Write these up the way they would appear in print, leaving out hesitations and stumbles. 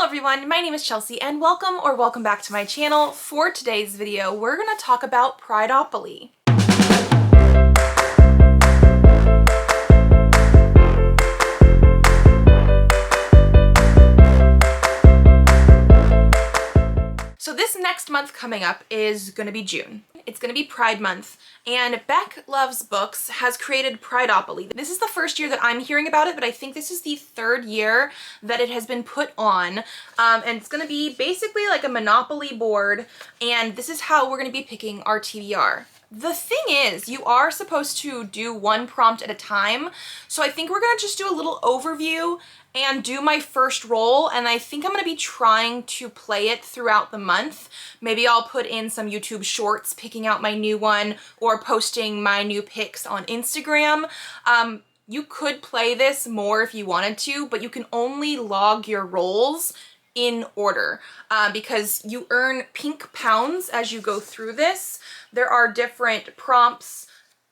everyone, my name is Chelsea and welcome back to my channel. For today's video, we're gonna talk about Prideopoly. So this next month coming up is gonna be June. It's gonna be Pride Month, and Beck Loves Books has created Prideopoly. This is the first year that I'm hearing about it, but I think this is the third year that it has been put on. And it's gonna be basically like a Monopoly board, and this is how we're gonna be picking our TBR. The thing is, you are supposed to do one prompt at a time, so I think we're gonna just do a little overview and do my first roll, and I think I'm gonna be trying to play it throughout the month. Maybe I'll put in some YouTube shorts picking out my new one or posting my new picks on Instagram. You could play this more if you wanted to, but you can only log your rolls in order because you earn pink pounds as you go through this. There are different prompts.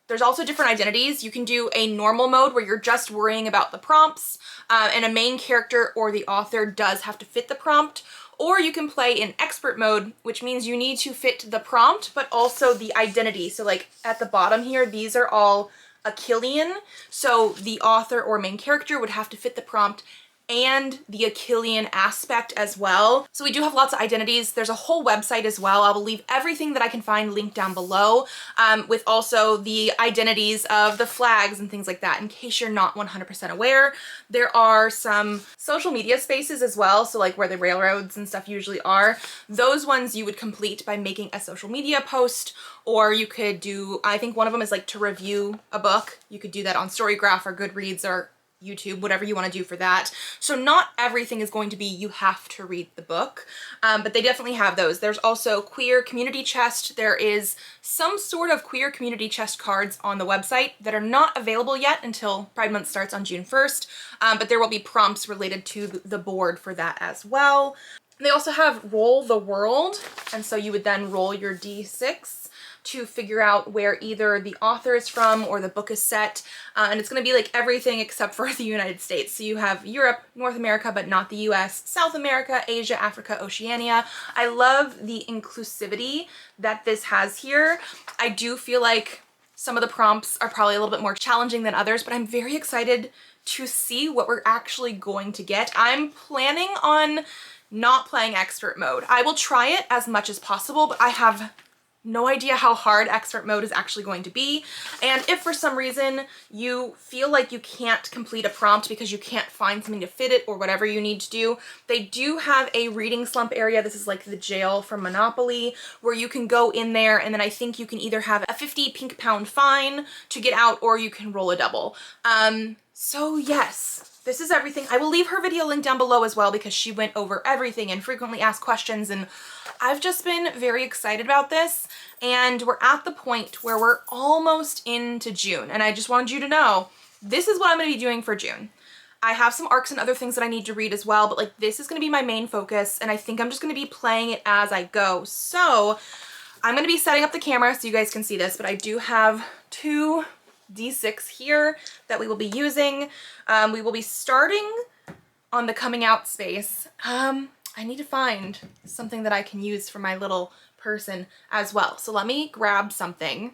There's also different identities. You can do a normal mode where you're just worrying about the prompts and a main character or the author does have to fit the prompt. Or you can play in expert mode, which means you need to fit the prompt, but also the identity. So like at the bottom here, these are all Achillean. So the author or main character would have to fit the prompt and the Achillean aspect as well. So we do have lots of identities. There's a whole website as well. I will leave everything that I can find linked down below with also the identities of the flags and things like that in case you're not 100% aware. There are some social media spaces as well, so like where the railroads and stuff usually are. Those ones you would complete by making a social media post, or you could do, I think one of them is like to review a book. You could do that on Storygraph or Goodreads or YouTube, whatever you want to do for that. So not everything is going to be you have to read the book, but they definitely have those. There's also queer community chest. There is some sort of queer community chest cards on the website that are not available yet until Pride Month starts on June 1st, but there will be prompts related to the board for that as well. They also have Roll the World, and so you would then roll your D6 to figure out where either the author is from or the book is set. And it's gonna be like everything except for the United States. So you have Europe, North America, but not the US, South America, Asia, Africa, Oceania. I love the inclusivity that this has here. I do feel like some of the prompts are probably a little bit more challenging than others, but I'm very excited to see what we're actually going to get. I'm planning on not playing expert mode. I will try it as much as possible, but I have no idea how hard expert mode is actually going to be. And if for some reason you feel like you can't complete a prompt because you can't find something to fit it or whatever you need to do, they do have a reading slump area. This is like the jail from Monopoly, where you can go in there and then I think you can either have a 50 pink pound fine to get out or you can roll a double. So yes. This is everything. I will leave her video link down below as well because she went over everything and frequently asked questions, and I've just been very excited about this, and we're at the point where we're almost into June, and I just wanted you to know this is what I'm going to be doing for June. I have some arcs and other things that I need to read as well, but like this is going to be my main focus, and I think I'm just going to be playing it as I go. So I'm going to be setting up the camera so you guys can see this, but I do have two D6 here that we will be using. We will be starting on the coming out space. I need to find something that I can use for my little person as well. So let me grab something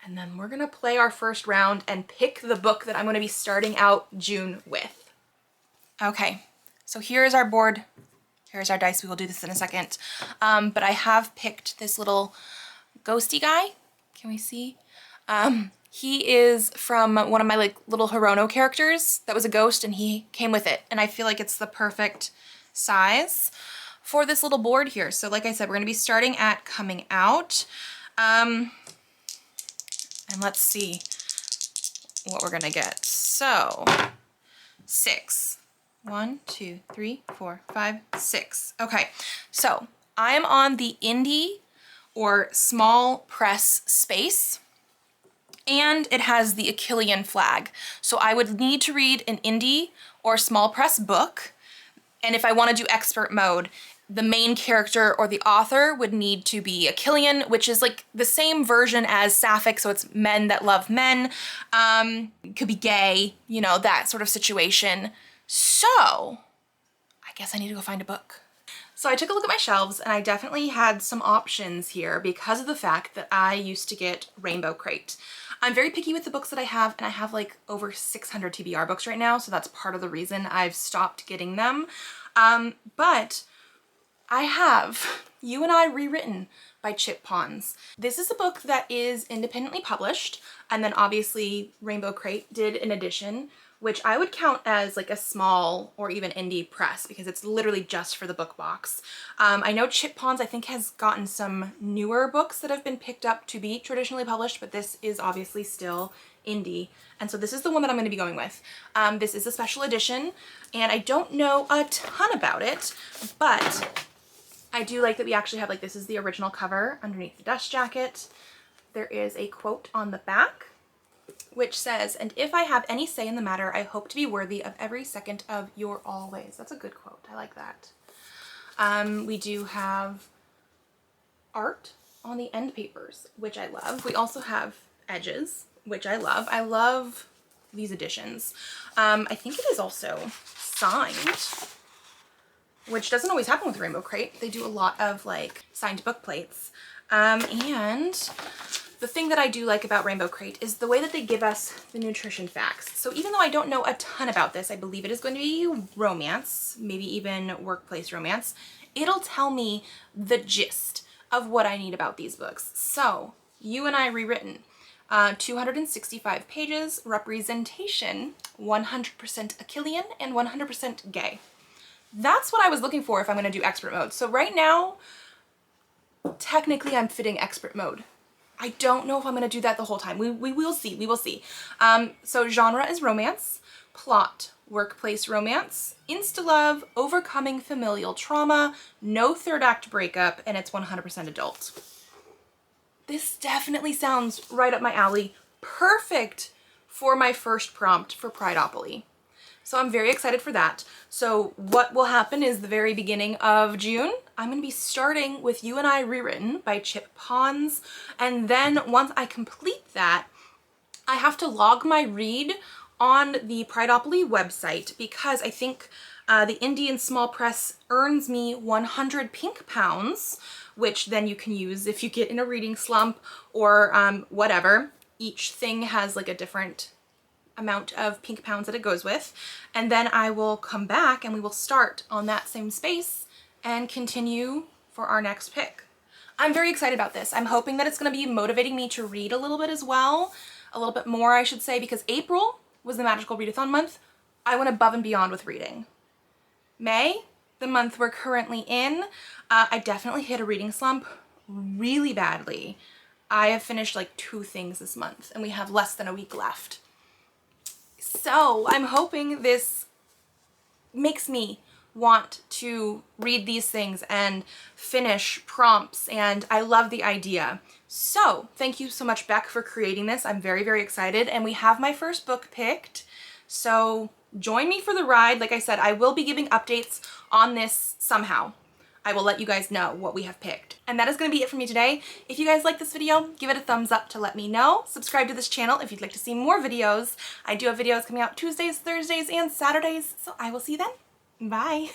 and then we're gonna play our first round and pick the book that I'm gonna be starting out June with. Okay, so here is our board. Here's our dice. We will do this in a second. But I have picked this little ghosty guy. Can we see? He is from one of my like little Hirono characters that was a ghost, and he came with it. And I feel like it's the perfect size for this little board here. So like I said, we're gonna be starting at coming out. And let's see what we're gonna get. So 6. 1, 2, 3, 4, 5, 6. Okay, so I am on the indie or small press space, and it has the Achillean flag. So I would need to read an indie or small press book. And if I want to do expert mode, the main character or the author would need to be Achillean, which is like the same version as Sapphic. So it's men that love men. It could be gay, you know, that sort of situation. So I I guess I need to go find a book. So I took a look at my shelves and I definitely had some options here because of the fact that I used to get Rainbow Crate. I'm very picky with the books that I have, and I have like over 600 TBR books right now, so that's part of the reason I've stopped getting them. But I have You and I Rewritten by Chip Pons. This is a book that is independently published, and then obviously Rainbow Crate did an edition, which I would count as like a small or even indie press because it's literally just for the book box. I know Chip Pons I think has gotten some newer books that have been picked up to be traditionally published, but this is obviously still indie. And so this is the one that I'm going to be going with. This is a special edition, and I don't know a ton about it, but I do like that we actually have, like, this is the original cover underneath the dust jacket. There is a quote on the back, which says, "And if I have any say in the matter, I hope to be worthy of every second of your always." That's a good quote. I like that. We do have art on the end papers, which I love. We also have edges, which I love. I love these editions. I think it is also signed, which doesn't always happen with Rainbow Crate. They do a lot of like signed book plates. And the thing that I do like about Rainbow Crate is the way that they give us the nutrition facts. So even though I don't know a ton about this, I believe it is going to be romance, maybe even workplace romance, it'll tell me the gist of what I need about these books. So You and I Rewritten, 265 pages, representation, 100% Achillean and 100% gay. That's what I was looking for if I'm going to do expert mode. So right now, technically I'm fitting expert mode. I don't know if I'm going to do that the whole time. We will see. We will see. So genre is romance, plot, workplace romance, insta-love, overcoming familial trauma, no third act breakup, and it's 100% adult. This definitely sounds right up my alley. Perfect for my first prompt for Prideopoly. So I'm very excited for that. So what will happen is the very beginning of June, I'm going to be starting with You and I Rewritten by Chip Pons. And then once I complete that, I have to log my read on the Prideopoly website because I think the Indian small press earns me 100 pink pounds, which then you can use if you get in a reading slump or whatever. Each thing has like a different amount of pink pounds that it goes with, and then I will come back and we will start on that same space and continue for our next pick. I'm very excited about this. I'm hoping that it's going to be motivating me to read a little bit as well, a little bit more I should say, because April was the magical readathon month. I went above and beyond with reading. May, the month we're currently in, I definitely hit a reading slump really badly. I have finished like 2 things this month and we have less than a week left. So I'm hoping this makes me want to read these things and finish prompts, and I love the idea. So thank you so much, Beck, for creating this. I'm very, very excited, and we have my first book picked. So join me for the ride. Like I said, I will be giving updates on this somehow. I will let you guys know what we have picked. And that is going to be it for me today. If you guys like this video, give it a thumbs up to let me know. Subscribe to this channel if you'd like to see more videos. I do have videos coming out Tuesdays, Thursdays, and Saturdays, so I will see you then. Bye.